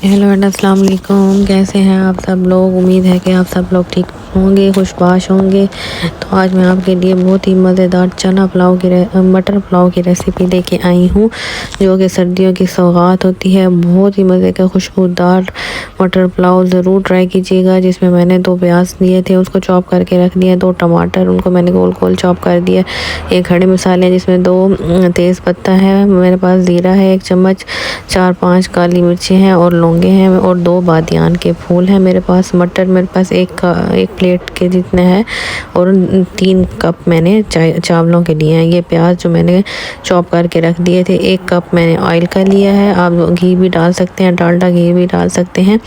Hello and अस्सलाम वालेकुम। कैसे हैं आप सब लोग? उम्मीद है कि आप सब लोग ठीक होंगे, खुशबाश होंगे। तो आज मैं आपके लिए बहुत ही मज़ेदार चना पुलाव की मटर पुलाव की रेसिपी लेके आई हूँ, जो कि सर्दियों की सौगात होती है। बहुत ही मज़े का खुशबूदार मटर पुलाव ज़रूर ट्राई कीजिएगा। जिसमें मैंने 2 प्याज लिए थे, उसको चॉप करके रख दिया, 2 टमाटर उनको मैंने गोल गोल चॉप कर दिया, 1 खड़े मसाले जिसमें 2 तेज़ पत्ता है मेरे पास, ज़ीरा है 1 चम्मच, 4-5 काली मिर्ची हैं और लौंगे हैं और 2 बादियान के फूल हैं मेरे पास। मटर मेरे पास एक प्लेट के जितने हैं और 3 कप मैंने चावलों के लिए हैं। ये प्याज जो मैंने चॉप करके रख दिए थे, 1 कप मैंने ऑयल का लिया है। आप घी भी डाल सकते हैं, डालडा घी भी डाल सकते हैं।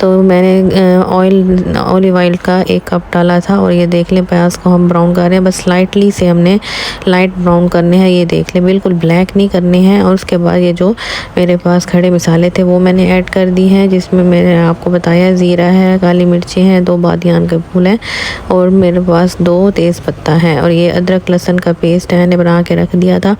तो मैंने ऑलिव ऑयल का 1 कप डाला था। और ये देख लें, प्याज को हम ब्राउन कर रहे हैं, बस स्लाइटली से हमने लाइट ब्राउन करने हैं। ये देख लें, बिल्कुल ब्लैक नहीं करने हैं। और उसके बाद ये जो मेरे पास खड़े मसाले थे वो मैंने ऐड कर दी हैं, जिसमें मैंने आपको बताया ज़ीरा है, काली मिर्ची हैं, 2 बादियान के फूल हैं और मेरे पास 2 तेज़ पत्ता है। और ये अदरक लहसुन का पेस्ट है, मैंने बना के रख दिया था।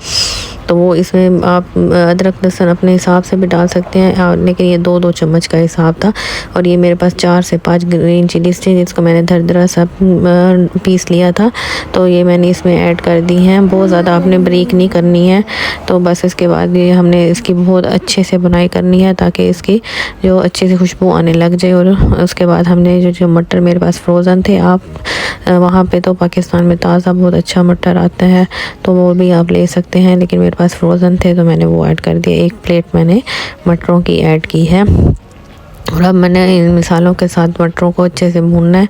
तो वो इसमें आप अदरक लहसुन अपने हिसाब से भी डाल सकते हैं, लेकिन ये 2-2 चम्मच का हिसाब था। और ये मेरे पास 4 से 5 ग्रीन चिलीज थी, जिसको मैंने दरदरा सा पीस लिया था। तो ये मैंने इसमें ऐड कर दी हैं। बहुत ज़्यादा आपने बारीक नहीं करनी है। तो बस इसके बाद ये हमने इसकी बहुत अच्छे से बुनाई करनी है, ताकि इसकी जो अच्छे से खुशबू आने लग जाए। और उसके बाद हमने जो मटर मेरे पास फ्रोज़न थे, आप वहाँ पे तो पाकिस्तान में ताज़ा बहुत अच्छा मटर आता है, तो वो भी आप ले सकते हैं, लेकिन मेरे पास फ्रोज़न थे तो मैंने वो ऐड कर दिया। 1 प्लेट मैंने मटरों की ऐड की है। और अब मैंने इन मसालों के साथ मटरों को अच्छे से भूनना है।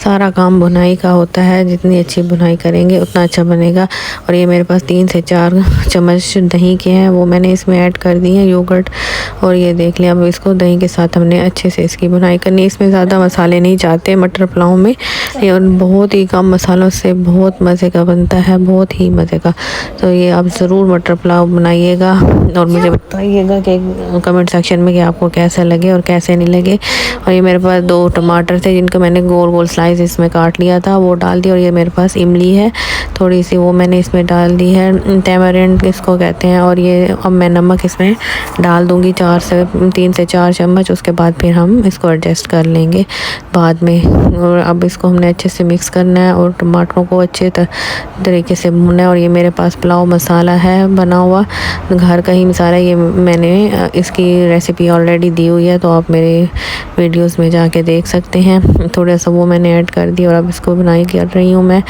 सारा काम भुनाई का होता है, जितनी अच्छी भुनाई करेंगे उतना अच्छा बनेगा। और ये मेरे पास 3 से 4 चम्मच दही के हैं, वो मैंने इसमें ऐड कर दिए हैं, योगर्ट। और ये देख लें, अब इसको दही के साथ हमने अच्छे से इसकी भुनाई करनी है। इसमें ज़्यादा मसाले नहीं जाते मटर पुलाव में, और बहुत ही कम मसालों से बहुत मज़े का बनता है, बहुत ही मज़े का। तो ये आप ज़रूर मटर पुलाव बनाइएगा और मुझे बताइएगा कि कमेंट सेक्शन में कि आपको कैसा लगे और कैसे नहीं लगे। और ये मेरे पास 2 टमाटर थे, जिनको मैंने गोल गोल स्लाइस इसमें काट लिया था, वो डाल दिया। और ये मेरे पास इमली है थोड़ी सी, वो मैंने इसमें डाल दी है, टैमरिंड इसको कहते हैं। और ये अब मैं नमक इसमें डाल दूंगी 3 से 4 चम्मच। उसके बाद फिर हम इसको एडजस्ट कर लेंगे बाद में। और अब इसको हमने अच्छे से मिक्स करना है और टमाटरों को अच्छे तरीके से भूनना है। और ये मेरे पास पुलाव मसाला है बना हुआ, घर का ही मसाला। ये मैंने इसकी रेसिपी ऑलरेडी दी हुई है, तो आप मेरे वीडियोस में जाके देख सकते हैं। थोड़ा सा वो मैंने ऐड कर दिया और अब इसको बुनाई कर रही हूँ मैं।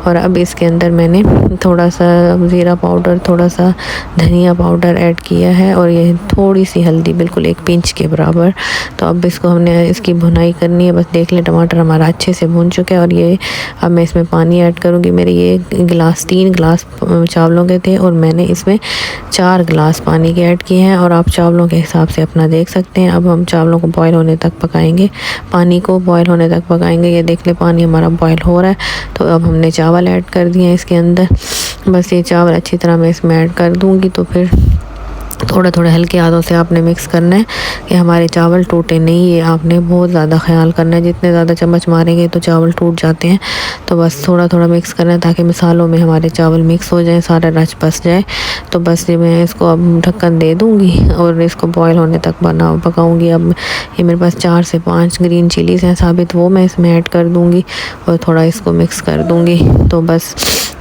और अब इसके अंदर मैंने थोड़ा सा ज़ीरा पाउडर, थोड़ा सा धनिया पाउडर ऐड किया है, और ये थोड़ी सी हल्दी, बिल्कुल 1 पिंच के बराबर। तो अब इसको हमने इसकी भुनाई करनी है। बस देख लें, टमाटर हमारा अच्छे से भुन चुका है। और ये अब मैं इसमें पानी ऐड करूँगी। मेरे ये 3 गिलास चावलों के थे और मैंने इसमें 4 गिलास पानी के ऐड किए हैं। और आप चावलों के हिसाब से अपना देख सकते हैं। अब हम चावलों को बॉयल होने तक पकाएंगे, पानी को बॉयल होने तक पकाएंगे। ये देख ले, पानी हमारा बॉयल हो रहा है। तो अब हमने चावल ऐड कर दिए हैं इसके अंदर। बस ये चावल अच्छी तरह मैं इसमें ऐड कर दूंगी। तो फिर थोड़ा थोड़ा हल्के हाथों से आपने मिक्स करना है कि हमारे चावल टूटे नहीं। ये आपने बहुत ज़्यादा ख्याल करना है, जितने ज़्यादा चम्मच मारेंगे तो चावल टूट जाते हैं। तो बस थोड़ा थोड़ा मिक्स करना है, ताकि मसालों में हमारे चावल मिक्स हो जाए, सारा रच बस जाए। तो बस ये मैं इसको अब ढक्कन दे दूँगी और इसको बॉयल होने तक पकाऊँगी। अब ये मेरे पास 4 से 5 ग्रीन चिलीज़ हैं साबित, वो मैं इसमें ऐड कर दूँगी और थोड़ा इसको मिक्स कर दूँगी। तो बस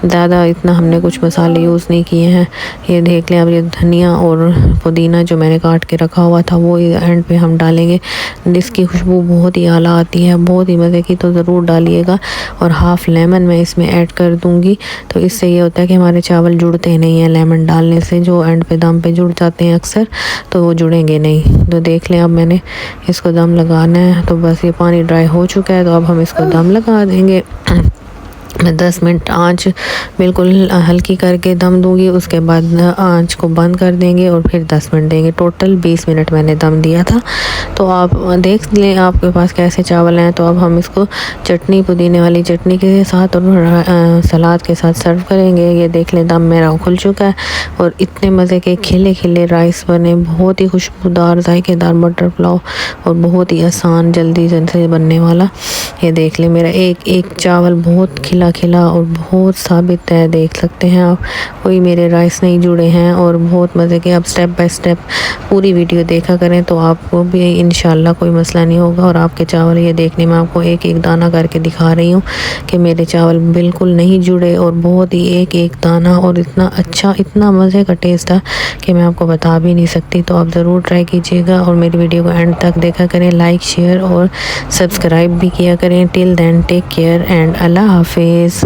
ज़्यादा इतना हमने कुछ मसाले यूज़ नहीं किए हैं। ये देख लें, अब ये धनिया और पुदीना जो मैंने काट के रखा हुआ था वो एंड पे हम डालेंगे, जिसकी खुशबू बहुत ही आला आती है, बहुत ही मज़े की। तो ज़रूर डालिएगा। और हाफ़ लेमन मैं इसमें ऐड कर दूंगी। तो इससे ये होता है कि हमारे चावल जुड़ते नहीं हैं लेमन डालने से, जो एंड पे दम पे जुड़ जाते हैं अक्सर, तो वो जुड़ेंगे नहीं। तो देख लें, अब मैंने इसको दम लगाना है। तो बस ये पानी ड्राई हो चुका है, तो अब हम इसको दम लगा देंगे। मैं 10 मिनट आंच बिल्कुल हल्की करके दम दूंगी। उसके बाद आंच को बंद कर देंगे और फिर 10 मिनट देंगे। टोटल 20 मिनट मैंने दम दिया था। तो आप देख लें आपके पास कैसे चावल हैं। तो अब हम इसको चटनी, पुदीने वाली चटनी के साथ और सलाद के साथ सर्व करेंगे। ये देख लें, दम मेरा खुल चुका है और इतने मज़े के खिले खिले राइस बने, बहुत ही खुशबूदार जायकेदार मटर पुलाव, और बहुत ही आसान जल्दी से बनने वाला। ये देख लें, मेरा एक चावल बहुत खिला खिला खिला और बहुत साबित है, देख सकते हैं आप। कोई मेरे राइस नहीं जुड़े हैं और बहुत मज़े के। आप स्टेप बाय स्टेप पूरी वीडियो देखा करें तो आपको भी इंशाल्लाह कोई मसला नहीं होगा। और आपके चावल ये देखने में आपको एक एक दाना करके दिखा रही हूँ कि मेरे चावल बिल्कुल नहीं जुड़े और बहुत ही एक एक दाना, और इतना अच्छा, इतना मज़े का टेस्ट था कि मैं आपको बता भी नहीं सकती। तो आप ज़रूर ट्राई कीजिएगा और मेरी वीडियो को एंड तक देखा करें, लाइक शेयर और सब्सक्राइब भी किया करें। Till then take care and अल्लाह हाफिज़।